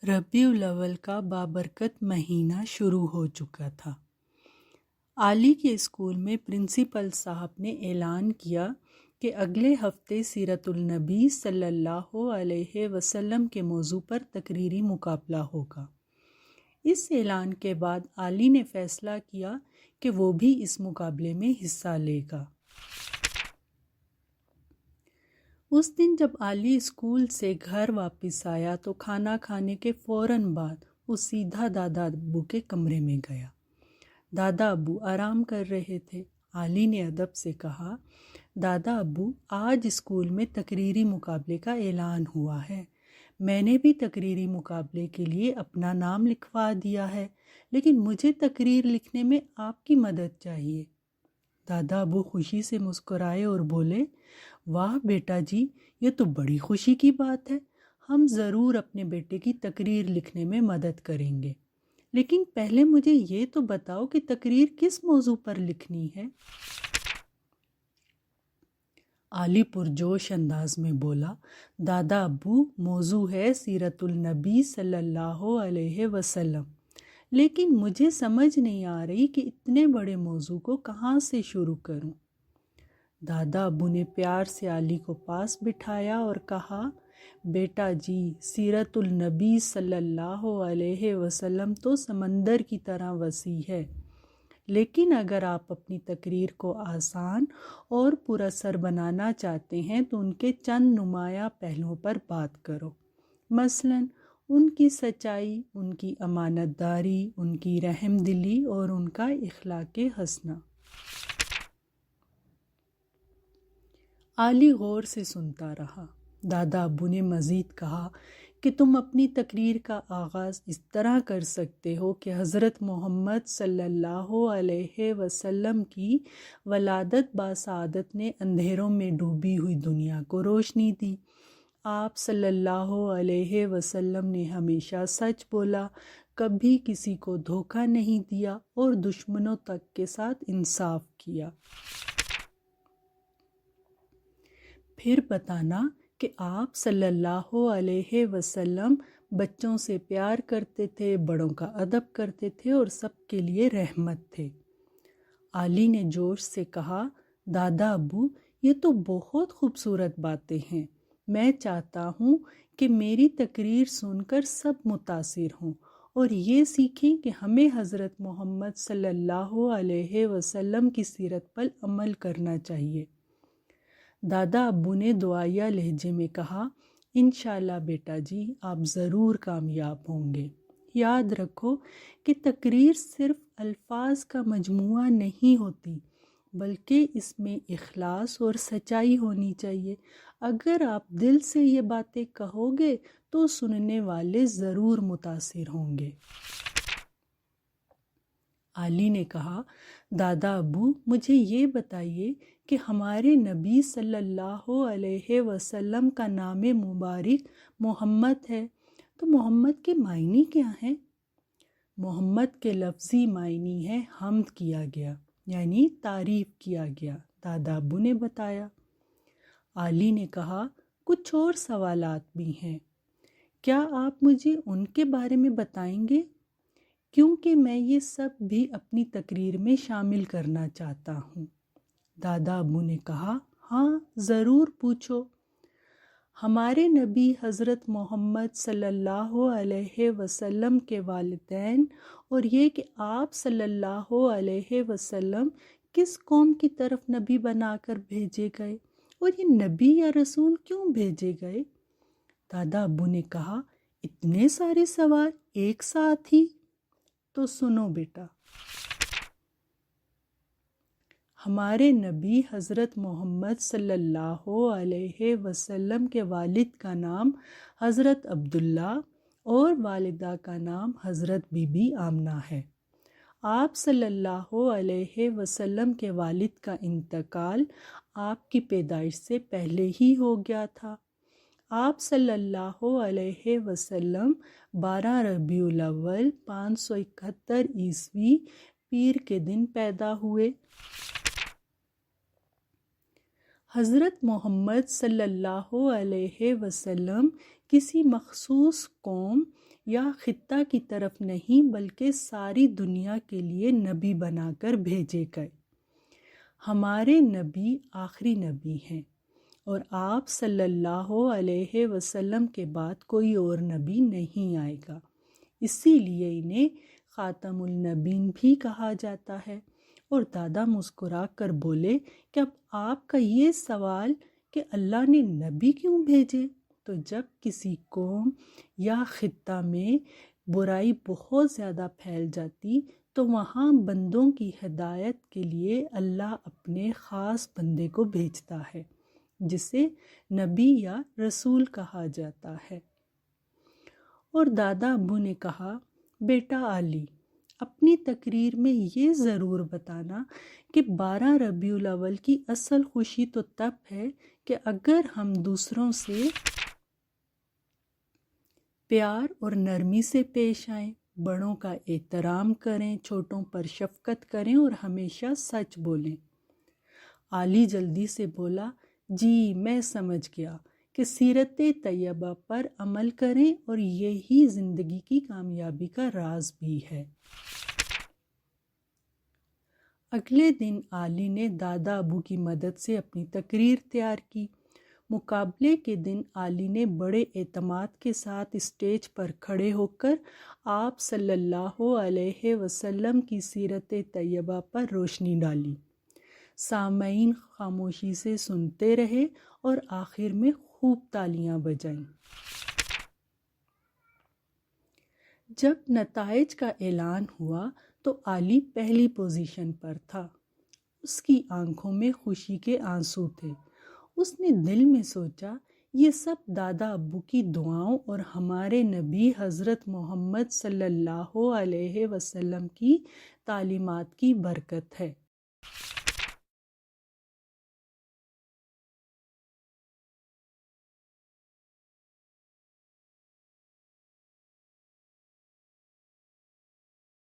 ربیع الاول کا بابرکت مہینہ شروع ہو چکا تھا۔ علی کے اسکول میں پرنسپل صاحب نے اعلان کیا کہ اگلے ہفتے سیرت النبی صلی اللہ علیہ وسلم کے موضوع پر تقریری مقابلہ ہوگا۔ اس اعلان کے بعد علی نے فیصلہ کیا کہ وہ بھی اس مقابلے میں حصہ لے گا۔ اس دن جب علی اسکول سے گھر واپس آیا تو کھانا کھانے کے فوراً بعد وہ سیدھا دادا ابو کے کمرے میں گیا۔ دادا ابو آرام کر رہے تھے۔ علی نے ادب سے کہا، دادا ابو، آج اسکول میں تقریری مقابلے کا اعلان ہوا ہے۔ میں نے بھی تقریری مقابلے کے لیے اپنا نام لکھوا دیا ہے، لیکن مجھے تقریر لکھنے میں آپ کی مدد چاہیے۔ دادا ابو خوشی سے مسکرائے اور بولے، واہ بیٹا جی، یہ تو بڑی خوشی کی بات ہے۔ ہم ضرور اپنے بیٹے کی تقریر لکھنے میں مدد کریں گے، لیکن پہلے مجھے یہ تو بتاؤ کہ تقریر کس موضوع پر لکھنی ہے؟ علی پرجوش انداز میں بولا، دادا ابو، موضوع ہے سیرت النبی صلی اللہ علیہ وسلم، لیکن مجھے سمجھ نہیں آ رہی کہ اتنے بڑے موضوع کو کہاں سے شروع کروں۔ دادا ابو نے پیار سے علی کو پاس بٹھایا اور کہا، بیٹا جی، سیرت النبی صلی اللہ علیہ وسلم تو سمندر کی طرح وسیع ہے، لیکن اگر آپ اپنی تقریر کو آسان اور پر اثر بنانا چاہتے ہیں تو ان کے چند نمایاں پہلوؤں پر بات کرو، مثلاً ان کی سچائی، ان کی امانت داری، ان کی رحم دلی اور ان کا اخلاق حسنہ۔ علی غور سے سنتا رہا۔ دادا ابو نے مزید کہا کہ تم اپنی تقریر کا آغاز اس طرح کر سکتے ہو کہ حضرت محمد صلی اللہ علیہ وسلم کی ولادت باسعادت نے اندھیروں میں ڈوبی ہوئی دنیا کو روشنی دی۔ آپ صلی اللہ علیہ وسلم نے ہمیشہ سچ بولا، کبھی کسی کو دھوکہ نہیں دیا اور دشمنوں تک کے ساتھ انصاف کیا۔ پھر بتانا کہ آپ صلی اللہ علیہ وسلم بچوں سے پیار کرتے تھے، بڑوں کا ادب کرتے تھے اور سب کے لیے رحمت تھے۔ علی نے جوش سے کہا، دادا ابو، یہ تو بہت خوبصورت باتیں ہیں۔ میں چاہتا ہوں کہ میری تقریر سن کر سب متاثر ہوں اور یہ سیکھیں کہ ہمیں حضرت محمد صلی اللہ علیہ وسلم کی سیرت پر عمل کرنا چاہیے۔ دادا ابو نے دعائیہ لہجے میں کہا، انشاءاللہ بیٹا جی، آپ ضرور کامیاب ہوں گے۔ یاد رکھو کہ تقریر صرف الفاظ کا مجموعہ نہیں ہوتی، بلکہ اس میں اخلاص اور سچائی ہونی چاہیے۔ اگر آپ دل سے یہ باتیں کہو گے تو سننے والے ضرور متاثر ہوں گے۔ علی نے کہا، دادا ابو، مجھے یہ بتائیے کہ ہمارے نبی صلی اللہ علیہ وسلم کا نام مبارک محمد ہے، تو محمد کے معنی کیا ہیں؟ محمد کے لفظی معنی ہے حمد کیا گیا، یعنی تعریف کیا گیا، دادا ابو نے بتایا۔ علی نے کہا، کچھ اور سوالات بھی ہیں، کیا آپ مجھے ان کے بارے میں بتائیں گے؟ کیونکہ میں یہ سب بھی اپنی تقریر میں شامل کرنا چاہتا ہوں۔ دادا ابو نے کہا، ہاں ضرور پوچھو۔ ہمارے نبی حضرت محمد صلی اللہ علیہ وسلم کے والدین اور یہ کہ آپ صلی اللہ علیہ وسلم کس قوم کی طرف نبی بنا کر بھیجے گئے، اور یہ نبی یا رسول کیوں بھیجے گئے؟ دادا ابو نے کہا، اتنے سارے سوال ایک ساتھ ہی؟ تو سنو بیٹا، ہمارے نبی حضرت محمد صلی اللہ علیہ وسلم کے والد کا نام حضرت عبداللہ اور والدہ کا نام حضرت بی بی آمنہ ہے۔ آپ صلی اللہ علیہ وسلم کے والد کا انتقال آپ کی پیدائش سے پہلے ہی ہو گیا تھا۔ آپ صلی اللہ علیہ وسلم 12 ربیع الاول 571 عیسوی پیر کے دن پیدا ہوئے۔ حضرت محمد صلی اللہ علیہ وسلم کسی مخصوص قوم یا خطہ کی طرف نہیں بلکہ ساری دنیا کے لیے نبی بنا کر بھیجے گئے۔ ہمارے نبی آخری نبی ہیں اور آپ صلی اللہ علیہ وسلم کے بعد کوئی اور نبی نہیں آئے گا، اسی لیے انہیں خاتم النبیین بھی کہا جاتا ہے۔ اور دادا مسکرا کر بولے کہ اب آپ کا یہ سوال کہ اللہ نے نبی کیوں بھیجے، تو جب کسی قوم یا خطہ میں برائی بہت زیادہ پھیل جاتی تو وہاں بندوں کی ہدایت کے لیے اللہ اپنے خاص بندے کو بھیجتا ہے جسے نبی یا رسول کہا جاتا ہے۔ اور دادا ابو نے کہا، بیٹا علی، اپنی تقریر میں یہ ضرور بتانا کہ 12 ربیع الاول کی اصل خوشی تو تب ہے کہ اگر ہم دوسروں سے پیار اور نرمی سے پیش آئیں، بڑوں کا احترام کریں، چھوٹوں پر شفقت کریں اور ہمیشہ سچ بولیں۔ علی جلدی سے بولا، جی میں سمجھ گیا کہ سیرت طیبہ پر عمل کریں اور یہی زندگی کی کامیابی کا راز بھی ہے۔ اگلے دن علی نے دادا ابو کی مدد سے اپنی تقریر تیار کی۔ مقابلے کے دن علی نے بڑے اعتماد کے ساتھ اسٹیج پر کھڑے ہو کر آپ صلی اللہ علیہ وسلم کی سیرت طیبہ پر روشنی ڈالی۔ سامعین خاموشی سے سنتے رہے اور آخر میں خوب تالیاں بجائیں۔ جب نتائج کا اعلان ہوا تو علی پہلی پوزیشن پر تھا۔ اس کی آنکھوں میں خوشی کے آنسو تھے۔ اس نے دل میں سوچا، یہ سب دادا ابو کی دعاؤں اور ہمارے نبی حضرت محمد صلی اللہ علیہ وسلم کی تعلیمات کی برکت ہے۔